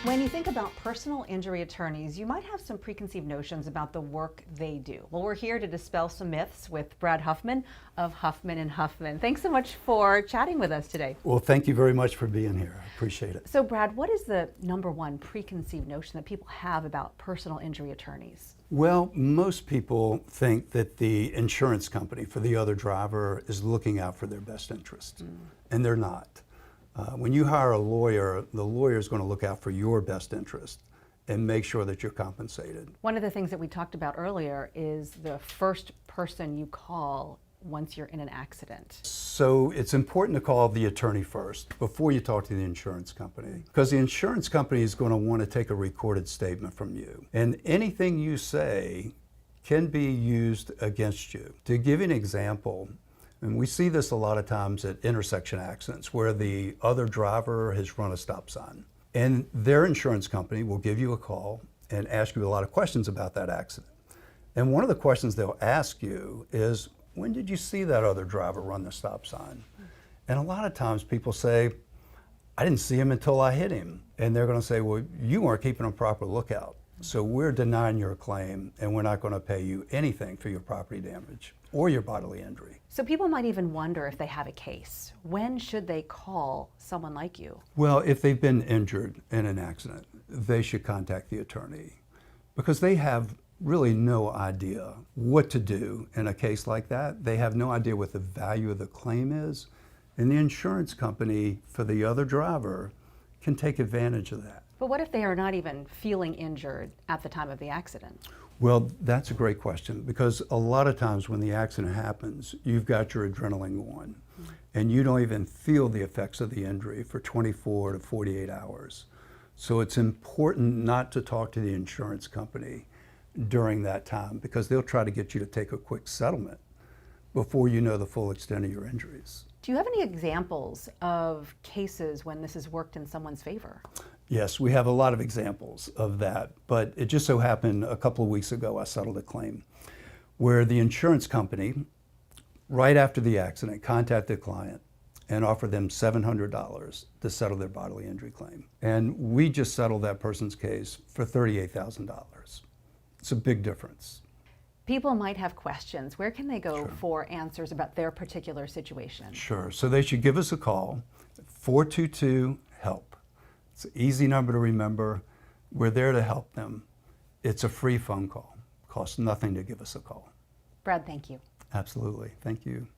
When you think about personal injury attorneys, you might have some preconceived notions about the work they do. Well, we're here to dispel some myths with Brad Huffman of Huffman and Huffman. Thanks so much for chatting with us today. Well, thank you very much for being here. I appreciate it. So, Brad, what is the number one preconceived notion that people have about personal injury attorneys? Well, most people think that the insurance company for the other driver is looking out for their best interest, and they're not. When you hire a lawyer, the lawyer is going to look out for your best interest and make sure that you're compensated. One of the things that we talked about earlier is the first person you call once you're in an accident. So it's important to call the attorney first before you talk to the insurance company, because the insurance company is going to want to take a recorded statement from you. And anything you say can be used against you. To give you an example, and we see this a lot of times at intersection accidents where the other driver has run a stop sign. And their insurance company will give you a call and ask you a lot of questions about that accident. And one of the questions they'll ask you is, when did you see that other driver run the stop sign? And a lot of times people say, I didn't see him until I hit him. And they're going to say, well, you weren't keeping a proper lookout. So we're denying your claim and we're not going to pay you anything for your property damage or your bodily injury. So people might even wonder if they have a case. When should they call someone like you? Well, if they've been injured in an accident, they should contact the attorney because they have really no idea what to do in a case like that. They have no idea what the value of the claim is, and the insurance company for the other driver can take advantage of that. But what if they are not even feeling injured at the time of the accident? Well, that's a great question, because a lot of times when the accident happens, you've got your adrenaline going, and you don't even feel the effects of the injury for 24 to 48 hours. So it's important not to talk to the insurance company during that time, because they'll try to get you to take a quick settlement before you know the full extent of your injuries. Do you have any examples of cases when this has worked in someone's favor? Yes, we have a lot of examples of that, but it just so happened a couple of weeks ago I settled a claim where the insurance company, right after the accident, contacted the client and offered them $700 to settle their bodily injury claim. And we just settled that person's case for $38,000. It's a big difference. People might have questions. Where can they go for answers about their particular situation? Sure, so they should give us a call, 422-HELP. It's an easy number to remember. We're there to help them. It's a free phone call. Costs nothing to give us a call. Brad, thank you. Absolutely. Thank you.